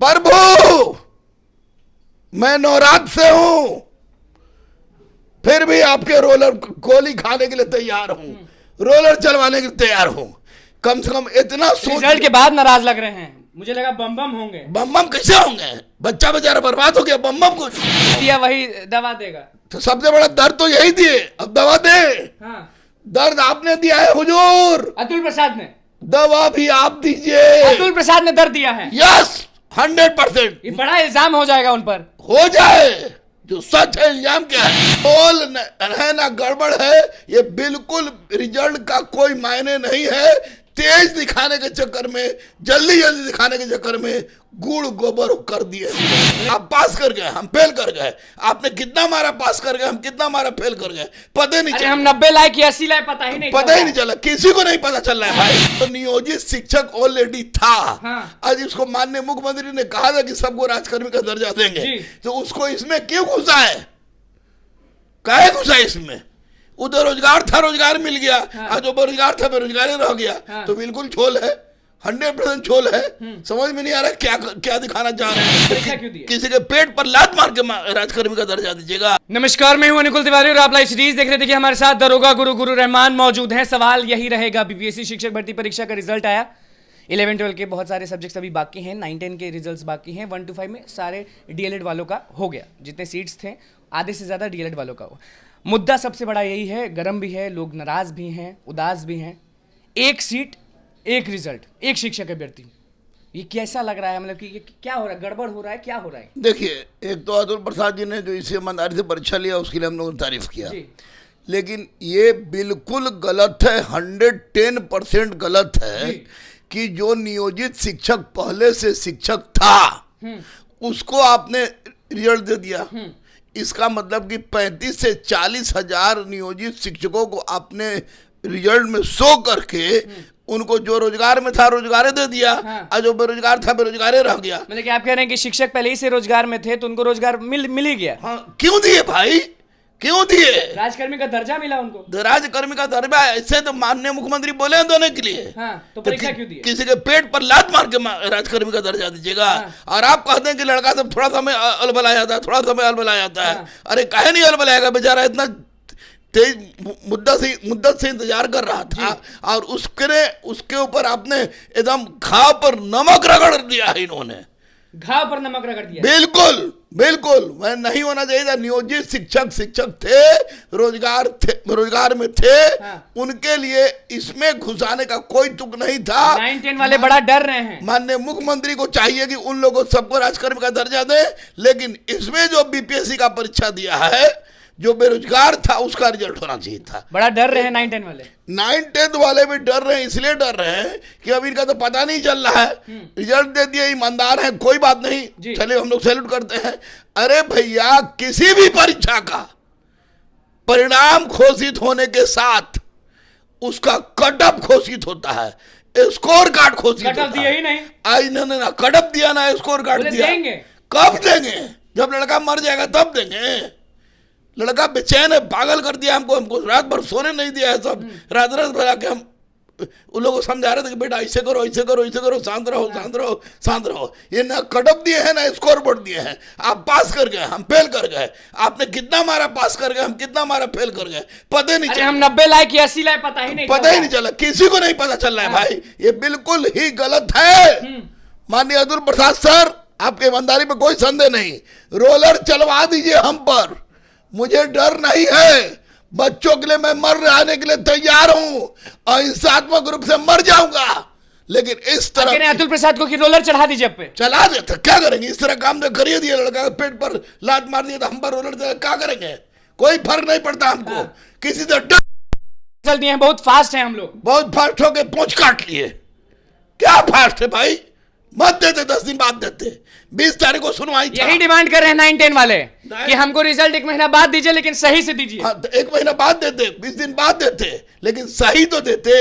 प्रभु मैं नौरात से हूं, फिर भी आपके रोलर गोली खाने के लिए तैयार हूं, रोलर चलवाने के लिए तैयार हूं। कम से कम इतना रिजल्ट के बाद नाराज लग रहे हैं। मुझे लगा बम बम होंगे। बम बम कैसे होंगे? बच्चा बेचारा बर्बाद हो गया, बम बम कुछ दिया वही दवा देगा। तो सबसे बड़ा दर्द तो यही दिए, अब दवा दे। हाँ। दर्द आपने दिया है हुजूर, अतुल प्रसाद ने। दवा भी आप दीजिए। अतुल प्रसाद ने दर्द दिया है। यस 100%। ये बड़ा इल्जाम हो जाएगा उन पर। हो जाए, जो सच है। इल्जाम क्या है? बोल है ना गड़बड़ है, ये बिल्कुल रिजल्ट का कोई मायने नहीं है। तेज दिखाने के चक्कर में, जल्दी जल्दी दिखाने के चक्कर में गुड़ गोबर कर दिए। आप पास कर गए, हम फेल कर गए। आपने कितना मारा पास कर गए, हम कितना मारा फेल कर गए, पता नहीं चला। हम 90 लाए कि 80 लाए, पता ही नहीं, पता ही नहीं चला, किसी को नहीं पता चल रहा है भाई। तो नियोजित शिक्षक ऑलरेडी था। हाँ। आज इसको माननीय मुख्यमंत्री ने कहा था कि सबको राजकर्मी का दर्जा देंगे, तो उसको इसमें क्यों घुसा है? काहे घुसा इसमें? उधर रोजगार था, रोजगार मिल गया। हाँ। आज जो बेरोजगार था बेरोजगारी रह गया। हाँ। तो बिल्कुल छोल है, 100% छोल है। समझ में नहीं आ रहा क्या क्या दिखाना चाह रहे हैं। क्यों दिया? किसी के पेट पर लात मार के राजकर्मी का दर्जा दीजिएगा। नमस्कार, मैं हूं अनुकुल तिवारी और आप लाइव सीरीज देख रहे थे कि हमारे साथ दरोगा गुरु रहमान मौजूद हैं। सवाल यही रहेगा, बीपीएससी शिक्षक भर्ती परीक्षा का रिजल्ट आया। 11-12 के बहुत सारे सब्जेक्ट्स अभी बाकी हैं, 9-10 के रिजल्ट्स बाकी हैं। 1-5 में सारे डीएलएड वालों का हो गया। जितने सीट्स थे आधे से ज्यादा डीएलएड वालों का हो। मुद्दा सबसे बड़ा यही है, गर्म भी है, लोग नाराज भी हैं, उदास भी हैं। एक सीट एक रिजल्ट, एक शिक्षक अभ्यर्थी, ये कैसा लग रहा है? मतलब कि ये क्या हो रहा है? गड़बड़ हो रहा है, क्या हो रहा है? देखिए, एक तो अतुल प्रसाद जी ने जो इसे ईमानदारी से परीक्षा लिया उसके लिए हम लोगों ने तारीफ किया, लेकिन ये बिल्कुल गलत है, 110% गलत है कि जो नियोजित शिक्षक पहले से शिक्षक था उसको आपने रिजल्ट दे दिया। इसका मतलब कि 35 से 40 हजार नियोजित शिक्षकों को आपने रिजल्ट में शो करके उनको जो रोजगार में था रोजगार दे दिया। हाँ। और जो बेरोजगार था बेरोजगार रह गया। मतलब कि आप कह रहे हैं कि शिक्षक पहले ही से रोजगार में थे तो उनको रोजगार मिल ही गया। हाँ, क्यों दिए भाई, क्यों दिए? राजकर्मी का दर्जा मिला उनको। राजकर्मी का दर्जा ऐसे तो माननीय मुख्यमंत्री बोले हैं देने के लिए। हाँ, तो परीक्षा क्यों दी? किसी के पेट पर लात मार के राजकर्मी का दर्जा दीजिएगा। हाँ। और आप कहते हैं कि लड़का सब थोड़ा समय अलबल आ जाता है, थोड़ा समय अलबल आ जाता है। हाँ। अरे काहे नहीं अलबल आएगा? बेचारा इतना तेज मुद्दत से इंतजार कर रहा था और उसके ऊपर आपने एकदम घाव पर नमक रगड़ दिया है इन्होंने। घाव पर नमक रगड़ दिया। बिल्कुल बिल्कुल, वह नहीं होना चाहिए था। नियोजित शिक्षक थे, रोजगार में थे। हाँ। उनके लिए इसमें घुसाने का कोई तुक नहीं था। 9-10 वाले बड़ा डर रहे हैं। माननीय मुख्यमंत्री को चाहिए कि उन लोगों सबको राजकर्मी का दर्जा दे, लेकिन इसमें जो बीपीएससी का परीक्षा दिया है, जो बेरोजगार था उसका रिजल्ट होना चाहिए था। बड़ा डर रहे हैं 9-10 वाले। 9-10 वाले भी डर रहे हैं, इसलिए डर रहे हैं कि अभी इनका तो पता नहीं चल रहा है। रिजल्ट दे दिए, ईमानदार है, कोई बात नहीं, चलिए हम लोग सैल्यूट करते हैं। अरे भैया, किसी भी परीक्षा का परिणाम घोषित होने के साथ उसका कटअप घोषित होता है, स्कोर कार्ड घोषित होता है। दिया ही नहीं। आज इन्होंने ना कटअप दिया ना स्कोर कार्ड दिया। देंगे कब देंगे? जब लड़का मर जाएगा तब देंगे। लड़का बेचैन है, पागल कर दिया हमको रात भर सोने नहीं दिया है। सब रात भर आके हम उन लोगों को समझा रहे थे कि बेटा ऐसे करो ऐसे करो ऐसे करो, शांत रहो शांत रहो शांत रहो। ये ना कटअप दिए हैं ना स्कोर बोर्ड दिए हैं। आप पास कर गए, हम फेल कर गए। आपने कितना मारा पास कर गए, हम कितना मारा फेल कर गए, पता नहीं चला। हम 90 लाए कि 80 लाए, पता ही नहीं, पता ही नहीं चला, किसी को नहीं पता चल रहा है भाई। ये बिल्कुल ही गलत है। माननीय अतुल प्रसाद सर, आपके ईमानदारी पे कोई संदेह नहीं। रोलर चलवा दीजिए हम पर, मुझे डर नहीं है। बच्चों के लिए मैं मर रहने के लिए तैयार हूं, अहिंसात्मक रूप से मर जाऊंगा, लेकिन इस तरह अतुल प्रसाद को कि रोलर चढ़ा दीजिए पे। चला देते, क्या करेंगे? इस तरह काम तो करिए दिया, लड़का पेट पर लात मार दिया तो हम पर रोलर क्या करेंगे? कोई फर्क नहीं पड़ता हमको। किसी से डर दिए हैं, बहुत फास्ट है हम लोग, बहुत फास्ट होके पूंछ काट लिए। क्या फास्ट है भाई? मत देते, 10 दिन बाद देते, 20 तारीख को सुनवाई। यही डिमांड कर रहे हैं 9-10 वाले कि हमको रिजल्ट 1 महीना बाद दीजिए, लेकिन सही से दीजिए। हाँ, 1 महीना बाद देते, 20 दिन बाद देते, लेकिन सही तो देते।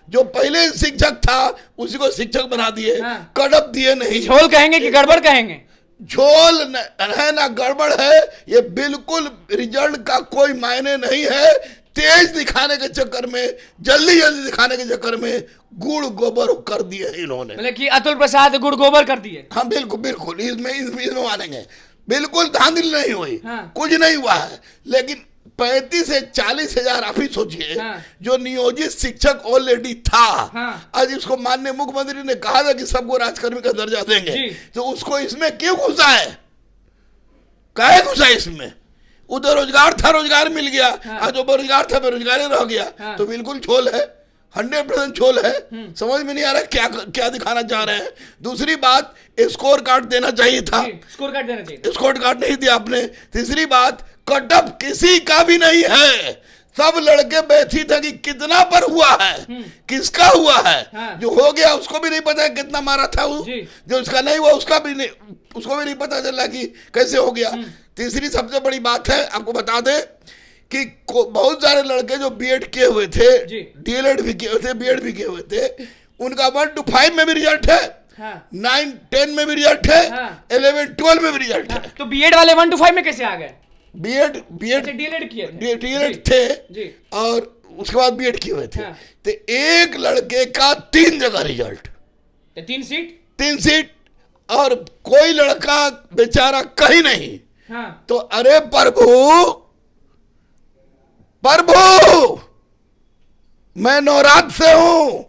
जो पहले शिक्षक था उसी को शिक्षक बना दिए। हाँ। कड़प दिए नहीं। झोल कहेंगे कि गड़बड़ कहेंगे? झोल है ना गड़बड़ है, ये बिल्कुल रिजल्ट का कोई मायने नहीं है। तेज दिखाने के चक्कर में, जल्दी जल्दी दिखाने के चक्कर में गुड़ गोबर कर दिए इन्होंने। मतलब कि अतुल प्रसाद गुड़ गोबर कर दिए। हाँ बिल्कुल बिल्कुल, इसमें मानेंगे, बिल्कुल धांधली नहीं हुई। हाँ। कुछ नहीं हुआ है, लेकिन 35 से 40 हजार आप ही सोचिए। हाँ। जो नियोजित शिक्षक ऑलरेडी था। हाँ। आज इसको माननीय मुख्यमंत्री ने कहा था कि सबको राजकर्मी का दर्जा देंगे, तो उसको इसमें क्यों घुसा है, काहे घुसा है इसमें? उधर रोजगार था, रोजगार मिल गया। हाँ। आज जो बेरोजगार था बेरोजगारी रह गया। हाँ। तो बिल्कुल झोल है, 100% झोल है। समझ में नहीं आ रहा क्या क्या दिखाना चाह रहे हैं। दूसरी बात, स्कोर कार्ड देना चाहिए था, स्कोर कार्ड देना चाहिए, स्कोर कार्ड नहीं दिया आपने। तीसरी बात, कट ऑफ किसी का भी नहीं है। सब लड़के व्यथित है कि कितना पर हुआ है, किसका हुआ है। हाँ। जो हो गया उसको भी नहीं पता है कितना मारा था वो, जो उसका नहीं हुआ उसको भी नहीं पता चला कि कैसे हो गया। तीसरी सबसे बड़ी बात है, आपको बता दें कि बहुत सारे लड़के जो बीएड किए हुए थे, डीएलएड भी किए हुए थे, बीएड भी किए हुए थे, उनका 1 to 5 में भी रिजल्ट है। हाँ। 9, 10 में भी रिजल्ट है। हाँ। 11, 12 में भी रिजल्ट है। तो बीएड वाले 1 to 5 में कैसे आ गए? बीएड डीएलएड किए थे, डीएलएड थे जी। और उसके बाद बीएड किए हुए थे। हाँ। तो एक लड़के का 3 जगह रिजल्ट, 3 सीट, और कोई लड़का बेचारा कहीं नहीं। हाँ। तो अरे प्रभु मैं नौरात से हूं,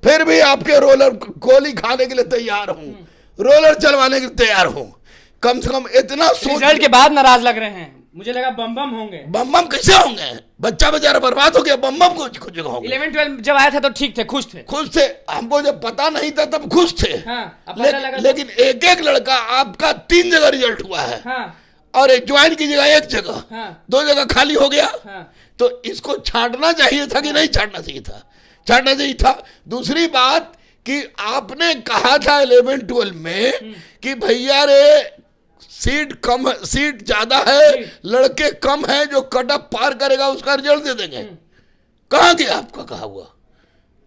फिर भी आपके रोलर गोली खाने के लिए तैयार हूं, रोलर चलवाने के लिए तैयार हूं। कम से कम इतना सोच। रिजल्ट के बाद नाराज लग रहे हैं, मुझे लगा बम होंगे। बम कैसे होंगे? बच्चा बेचारा बर्बाद हो गया, बम कुछ होंगे। 11, 12 जब आया था तो ठीक थे, खुश थे। हमको जब पता नहीं था तब खुश थे। हाँ, लेकिन एक एक लड़का आपका 3 जगह रिजल्ट हुआ है। हाँ। और ज्वाइन की जगह 1 जगह। हाँ। 2 जगह खाली हो गया। हाँ। तो इसको छांटना चाहिए था कि नहीं छांटना चाहिए था? छांटना चाहिए था। दूसरी बात कि आपने कहा था 11, 12 में कि भैया रे सीट ज्यादा है, लड़के कम है, जो कट ऑफ पार करेगा उसका रिजल्ट दे देंगे। कहाँ गया आपका कहा हुआ?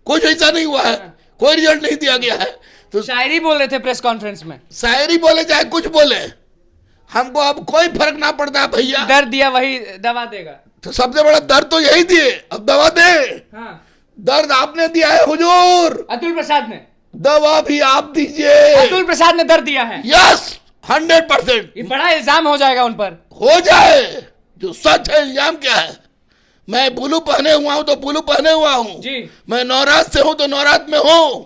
कुछ ऐसा नहीं हुआ है। कोई रिजल्ट नहीं दिया गया है। तो शायरी बोल रहे थे प्रेस कॉन्फ्रेंस में। शायरी बोले चाहे कुछ बोले, हमको अब कोई फर्क ना पड़ता भैया। दर्द दिया वही दवा देगा। तो सबसे बड़ा दर्द तो यही दिए, अब दवा दे। हाँ। दर्द आपने दिया है हुजूर, अतुल प्रसाद ने। दवा भी आप दीजिए। अतुल प्रसाद ने दर्द दिया है। यस, 100%। ये बड़ा इल्जाम हो जाएगा उन पर। हो जाए, जो सच है। इल्जाम क्या है? मैं ब्लू पहने हुआ हूं तो ब्लू पहने हुआ हूं जी। मैं नौरात से हूं तो नौरात में हूं।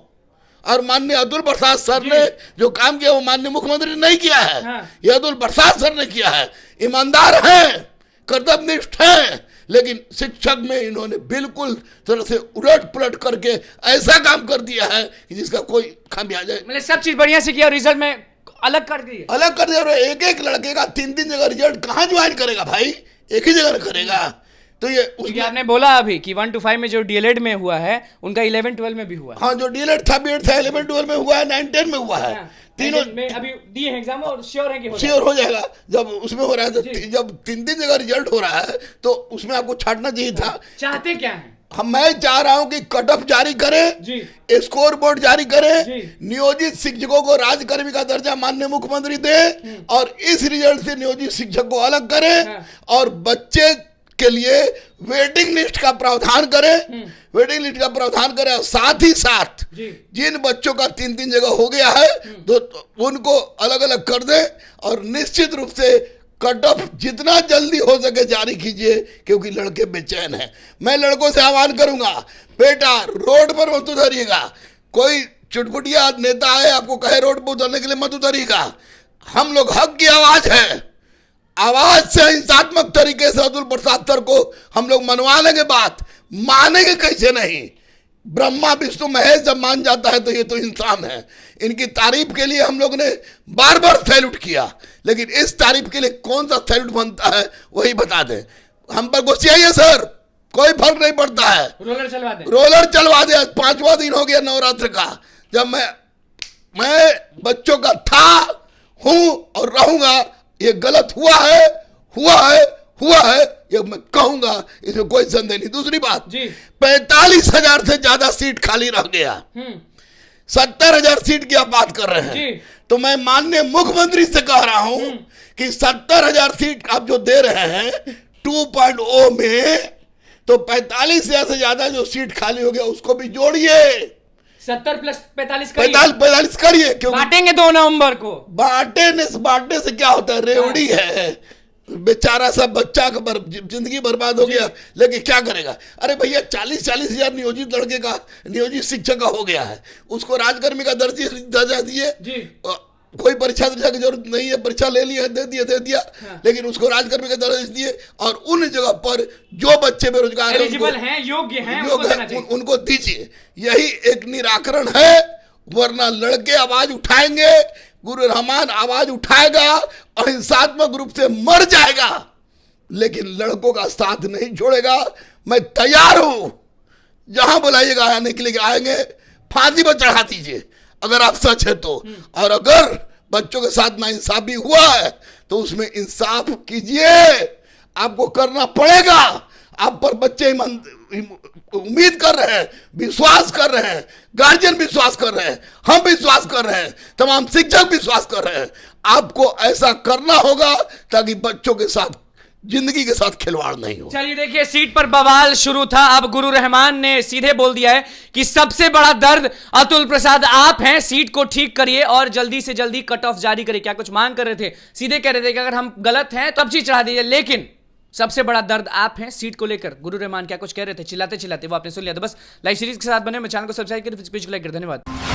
और माननीय अतुल प्रसाद सर ने जो काम किया वो माननीय मुख्यमंत्री ने नहीं किया है। हाँ। ये अतुल प्रसाद सर ने किया है। ईमानदार हैं, कर्तव्यनिष्ठ हैं, लेकिन शिक्षक में इन्होंने बिल्कुल तरह से उलट पलट करके ऐसा काम कर दिया है कि जिसका कोई खामियाजा। मतलब सब चीज बढ़िया से किया और रिजल्ट में अलग कर दिया। और एक एक लड़के का 3 जगह रिजल्ट कहाँ ज्वाइन करेगा भाई? एक ही जगह करेगा। तो ये उसमें आपने बोला अभी कि 1 to 5 में जो डीएलएड में हुआ है उनका 11, 12 में भी हुआ है। हाँ, जो डीएलएड था, बीएड था, 11, 12 में हुआ है, 9, 10 में हुआ है। हाँ, तीनों में अभी दिए हैं एग्जाम और श्योर है कि श्योर हो जाएगा। जब उसमें हो रहा है तो जब 3 जगह रिजल्ट हो रहा है तो उसमें आपको छांटना चाहिए था। चाहते क्या है? मैं चाह रहा हूं कि कट ऑफ जारी करें, स्कोर बोर्ड जारी करें, नियोजित शिक्षकों को राजकर्मी का दर्जा माननीय मुख्यमंत्री दे, और इस रिजल्ट से नियोजित शिक्षक को अलग करें, और बच्चे के लिए वेटिंग लिस्ट का प्रावधान करें। वेटिंग लिस्ट का प्रावधान करें, और साथ ही साथ जिन बच्चों का 3 जगह हो गया है तो उनको अलग अलग कर दें, और निश्चित रूप से कट ऑफ जितना जल्दी हो सके जारी कीजिए, क्योंकि लड़के बेचैन हैं। मैं लड़कों से आह्वान करूंगा, बेटा रोड पर मत उतरिएगा। कोई चुटपुटिया नेता आए आपको कहे रोड पर उतरने के लिए मत उतरिएगा। हम लोग हक की आवाज है, आवाज से हिंसात्मक तरीके से अतुल प्रसाद सर को हम लोग मनवा लेंगे। बात मानेंगे कैसे नहीं? ब्रह्मा विष्णु महेश जब मान जाता है तो ये तो इंसान है। इनकी तारीफ के लिए हम लोग ने बार बार सैल्यूट किया, लेकिन इस तारीफ के लिए कौन सा सैल्यूट बनता है वही बता दें। हम पर गुस्साइए सर, कोई फर्क नहीं पड़ता है। रोलर चलवा दे। 5वां दिन हो गया नवरात्र का, जब मैं बच्चों का था, हूं और रहूंगा। ये गलत हुआ है, ये मैं कहूंगा, इसमें कोई संदेह नहीं। दूसरी बात, 45,000 से ज्यादा सीट खाली रह गया। 70,000 सीट की आप बात कर रहे हैं, तो मैं माननीय मुख्यमंत्री से कह रहा हूं कि 70,000 सीट आप जो दे रहे हैं, 2.0 में तो 45 से ज्यादा जो सीट खाली हो गया उसको भी जोड़िए, 70 प्लस 45 45 करिए, क्योंकि बांटेंगे 2 नवंबर को। बांटने से क्या होता है, रेवड़ी है बेचारा, सब बच्चा का जिंदगी बर्बाद हो गया, लेकिन क्या करेगा। अरे भैया 40-40 हजार नियोजित लड़के का, नियोजित शिक्षक का हो गया है, उसको राजकर्मी का दर्जा दिए, कोई परीक्षा की जरूरत नहीं है, परीक्षा ले लिया, दे दिया हाँ। लेकिन उसको राजकर्मी का दर्जा दिए, और उन जगह पर जो बच्चे बेरोजगार हैं, योग्य हैं, उनको दीजिए। यही एक निराकरण है, वरना लड़के आवाज उठाएंगे, गुरु रहमान आवाज उठाएगा, अहिंसात्मक रूप से मर जाएगा, लेकिन लड़कों का साथ नहीं छोड़ेगा। मैं तैयार हूं, जहां बुलाइएगा आने के लिए आएंगे, फांसी पर चढ़ा दीजिए अगर आप सच है तो, और अगर बच्चों के साथ नाइंसाफी हुआ है तो उसमें इंसाफ कीजिए, आपको करना पड़ेगा। आप पर बच्चे उम्मीद कर रहे हैं, विश्वास कर रहे हैं, गार्जियन विश्वास कर रहे हैं, हम विश्वास कर रहे हैं, तमाम शिक्षक विश्वास कर रहे हैं। आपको ऐसा करना होगा ताकि बच्चों के साथ, जिंदगी के साथ खिलवाड़ नहीं हो। चलिए देखिए, सीट पर बवाल शुरू था, अब गुरु रहमान ने सीधे बोल दिया है कि सबसे बड़ा दर्द अतुल प्रसाद आप हैं, सीट को ठीक करिए और जल्दी से जल्दी कट ऑफ जारी करिए। क्या कुछ मांग कर रहे थे, सीधे कह रहे थे कि अगर हम गलत हैं तो अब चीज चढ़ा दीजिए, लेकिन सबसे बड़ा दर्द आप हैं सीट को लेकर। गुरु रहमान क्या कुछ कह रहे थे चिल्लाते चिल्लाते, वो आपने सुन लिया। तो बस लाइव सीरीज के साथ बने, मैं चैनल को सब्सक्राइब करें, लाइक करें। धन्यवाद।